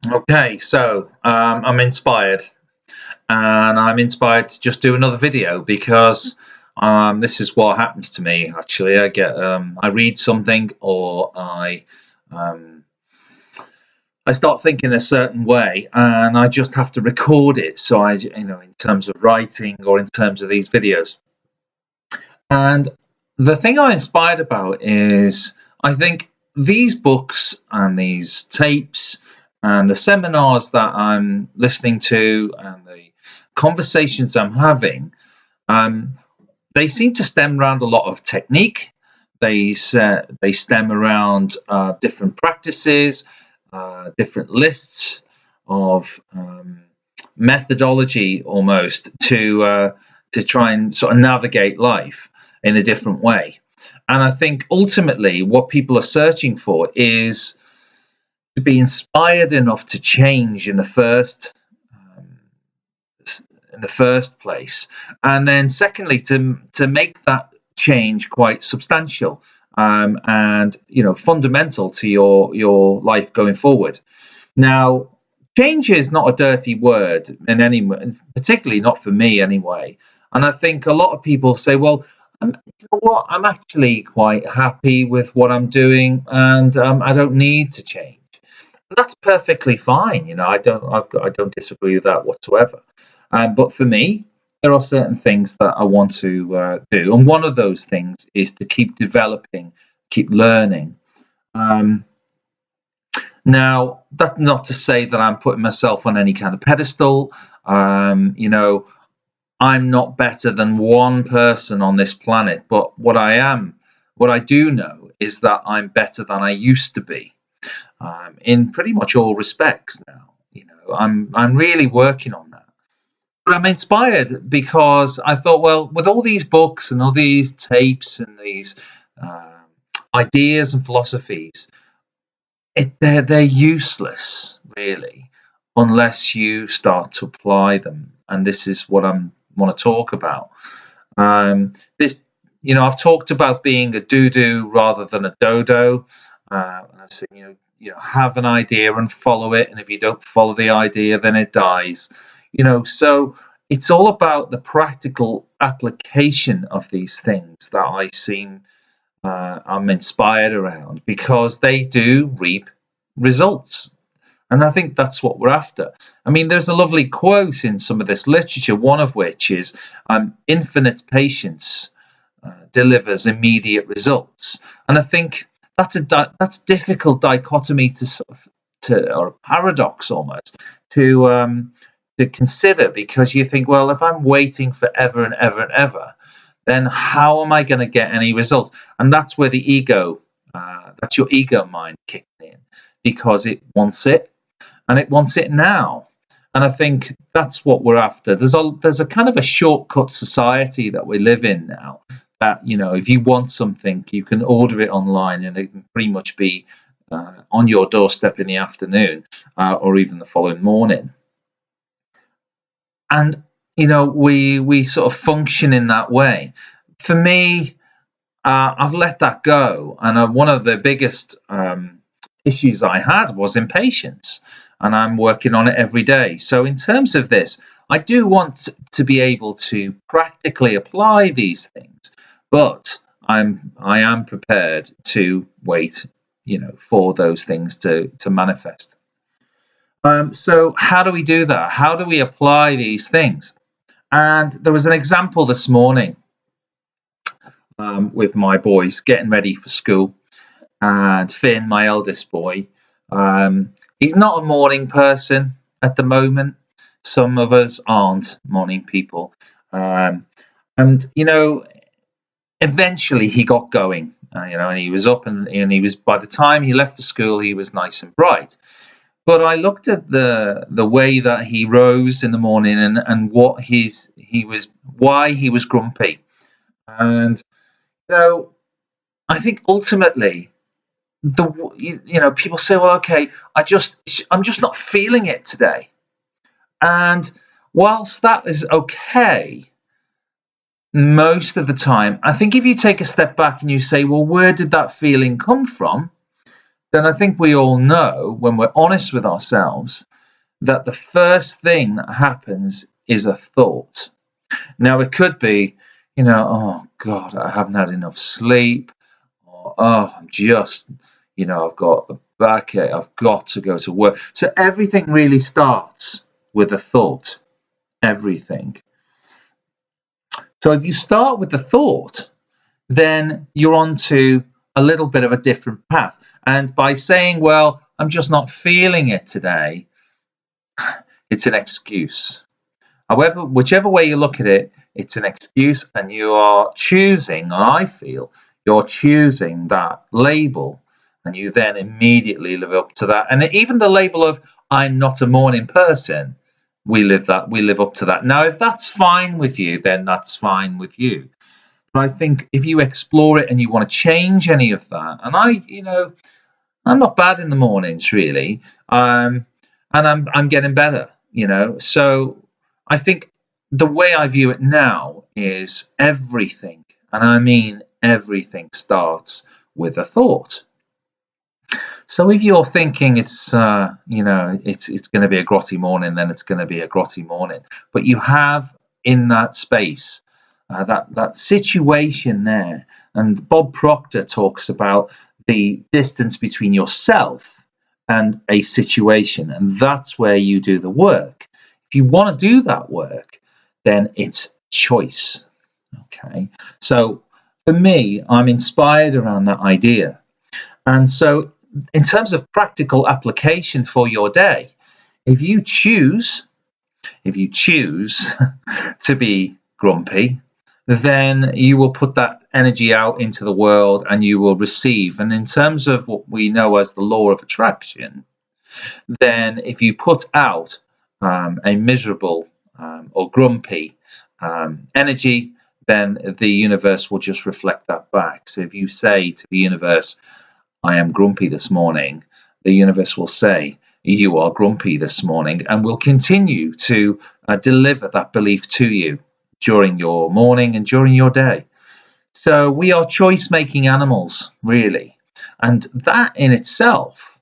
Okay, so I'm inspired, and I'm inspired to just do another video because this is what happens to me. Actually, I read something, or um, I start thinking a certain way, and I just have to record it. So in terms of writing or in terms of these videos, and the thing I'm inspired about is I think these books and these tapes and the seminars that I'm listening to and the conversations I'm having, um, they seem to stem around a lot of technique. They stem around different practices, different lists of methodology almost to try and sort of navigate life in a different way. And I think ultimately what people are searching for is to be inspired enough to change um, in the first place, and then secondly to make that change quite substantial, and fundamental to your life going forward. Now, change is not a dirty word in any, particularly not for me anyway. And I think a lot of people say, "Well, you know what? I'm actually quite happy with what I'm doing, and I don't need to change." And that's perfectly fine. I don't disagree with that whatsoever. But for me, there are certain things that I want to do, and one of those things is to keep developing, keep learning. Um, Now, that's not to say that I'm putting myself on any kind of pedestal. I'm not better than one person on this planet, but what I do know is that I'm better than I used to be, in pretty much all respects now. I'm really working on that. But I'm inspired because I thought, well, with all these books and all these tapes and these uh, ideas and philosophies, they're useless really unless you start to apply them, and this is what I want to talk about. This I've talked about being a do-do rather than a dodo. And I've said, have an idea and follow it, and if you don't follow the idea, then it dies. So it's all about the practical application of these things that I'm inspired around, because they do reap results. And I think that's what we're after. I mean, there's a lovely quote in some of this literature, one of which is infinite patience delivers immediate results. And I think that's a difficult dichotomy or a paradox almost to consider, because you think, well, if I'm waiting forever and ever and ever, then how am I going to get any results? And that's where that's your ego mind kicking in, because it and it wants it now. And I think that's what we're after. There's a kind of a shortcut society that we live in now. That if you want something, you can order it online, and it can pretty much be on your doorstep in the afternoon, or even the following morning. And we sort of function in that way. For me, I've let that go, and one of the biggest issues I had was impatience, and I'm working on it every day. So, in terms of this, I do want to be able to practically apply these things, but I am prepared to wait, for those things to manifest. So, how do we do that? How do we apply these things? And there was an example this morning with my boys getting ready for school, and Finn, my eldest boy, he's not a morning person at the moment. Some of us aren't morning people, and eventually he got going. And he was up, and he was, by the time he left for school, he was nice and bright. But I looked at the way that he rose in the morning, and why he was grumpy, and you know I think ultimately the people say, well, okay, I'm just not feeling it today. And whilst that is okay most of the time, I think if you take a step back and you say, well, where did that feeling come from? then I think we all know, when we're honest with ourselves, that the first thing that happens is a thought. Now, it could be, oh God, I haven't had enough sleep, or oh, I'm just, I've got a backache, I've got to go to work. So everything really starts with a thought. Everything. So if you start with the thought, then you're on to a little bit of a different path. And by saying, well, I'm just not feeling it today, it's an excuse. However, whichever way you look at it, it's an excuse, and you are choosing, I feel, you're choosing that label, and you then immediately live up to that. And even the label of I'm not a morning person, we live up to that. Now, if that's fine with you, then that's fine with you. But I think if you explore it and you want to change any of that, and I'm not bad in the mornings really, and I'm getting better, So I think the way I view it now is everything, and I mean everything, starts with a thought. So if you're thinking it's it's going to be a grotty morning, then it's going to be a grotty morning. But you have in that space that situation there, and Bob Proctor talks about the distance between yourself and a situation, and that's where you do the work. If you want to do that work, then it's choice. Okay, so for me, I'm inspired around that idea, and so in terms of practical application for your day, if you choose to be grumpy, then you will put that energy out into the world and you will receive. And in terms of what we know as the law of attraction, then if you put out a miserable or grumpy energy, then the universe will just reflect that back. So if you say to the universe, I am grumpy this morning, the universe will say, you are grumpy this morning, and will continue to deliver that belief to you during your morning and during your day. So we are choice-making animals, really. And that in itself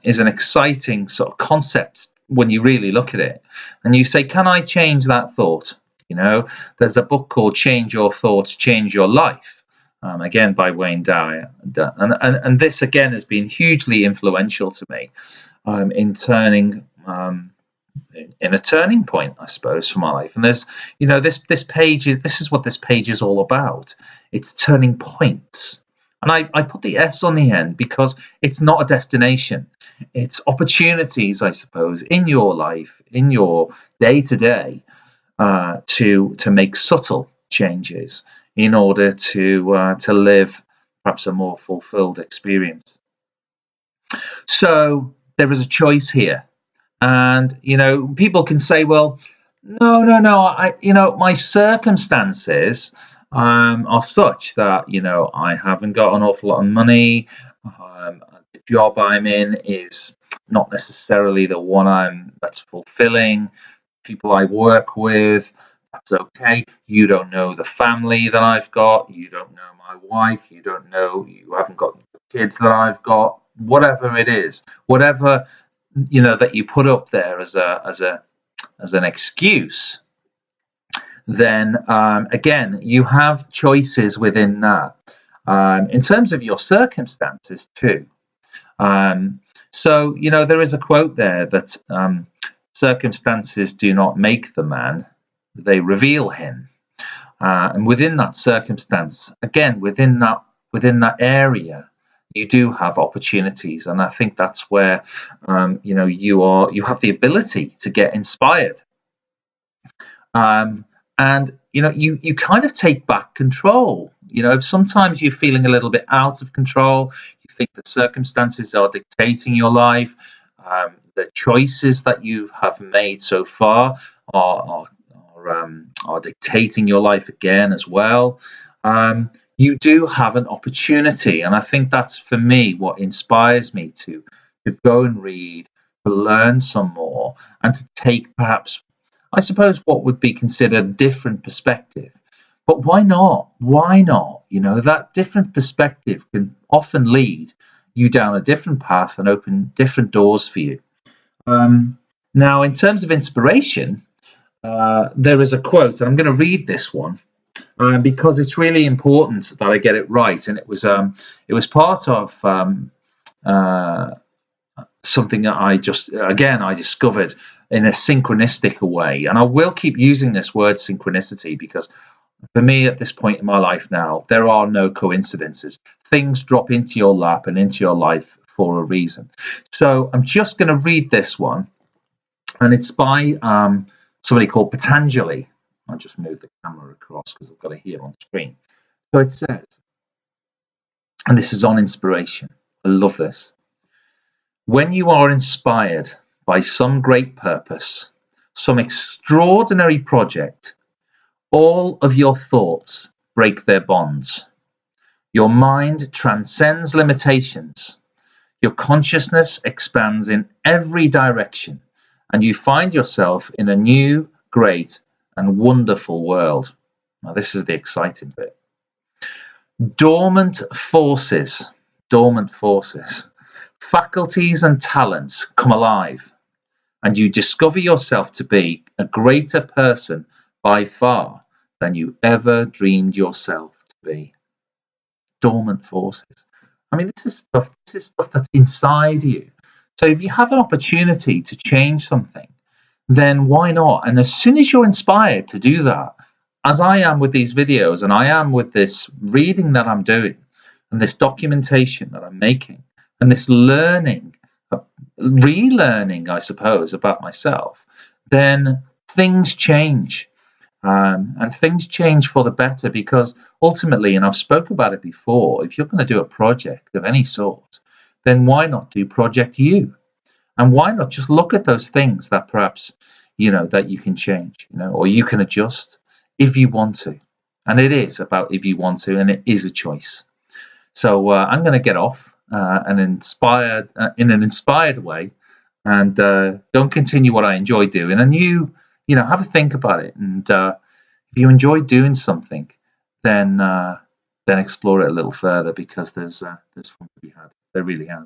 is an exciting sort of concept when you really look at it. And you say, can I change that thought? There's a book called Change Your Thoughts, Change Your Life. Again by Wayne Dyer, and this again has been hugely influential to me in turning in a turning point, I suppose, for my life. And there's this is what this page is all about. It's turning points, and I put the S on the end because it's not a destination. It's opportunities, I suppose, in your life, in your day to day, to make subtle changes in order to live perhaps a more fulfilled experience. So there is a choice here, and people can say, "Well, no, my circumstances are such that I haven't got an awful lot of money. The job I'm in is not necessarily the one that's fulfilling. People I work with." That's okay. You don't know the family that I've got. You don't know my wife. You haven't got the kids that I've got. Whatever it is, whatever that you put up there as an excuse, then again you have choices within that. In terms of your circumstances too. So there is a quote there that circumstances do not make the man, they reveal him. And within that circumstance, again, within that area, you do have opportunities, and I think that's where you have the ability to get inspired, and you kind of take back control. If sometimes you're feeling a little bit out of control, you think the circumstances are dictating your life, the choices that you have made so far are dictating your life again as well. You do have an opportunity, and I think that's for me what inspires me to go and read, to learn some more, and to take perhaps, I suppose, what would be considered a different perspective. But why not? Why not? That different perspective can often lead you down a different path and open different doors for you. Now, in terms of inspiration, there is a quote, and I'm going to read this one because it's really important that I get it right. And it was part of something that I discovered in a synchronistic way. And I will keep using this word synchronicity because for me at this point in my life now, there are no coincidences. Things drop into your lap and into your life for a reason. So I'm just going to read this one, and it's by somebody called Patanjali. I'll just move the camera across because I've got it here on screen. So it says, and this is on inspiration. I love this. When you are inspired by some great purpose, some extraordinary project, all of your thoughts break their bonds. Your mind transcends limitations. Your consciousness expands in every direction, and you find yourself in a new, great, and wonderful world. Now, this is the exciting bit. Dormant forces, faculties and talents come alive, and you discover yourself to be a greater person by far than you ever dreamed yourself to be. Dormant forces. I mean, this is stuff that's inside you. So if you have an opportunity to change something, then why not? And as soon as you're inspired to do that, as I am with these videos and I am with this reading that I'm doing and this documentation that I'm making and this learning, relearning, I suppose, about myself, then things change. And things change for the better because ultimately, and I've spoken about it before, if you're going to do a project of any sort, then why not do Project You? And why not just look at those things that perhaps, that you can change, or you can adjust if you want to. And it is about if you want to, and it is a choice. So I'm going to get off in an inspired way and go and continue what I enjoy doing. And have a think about it. And if you enjoy doing something, then explore it a little further because there's fun to be had. There really has.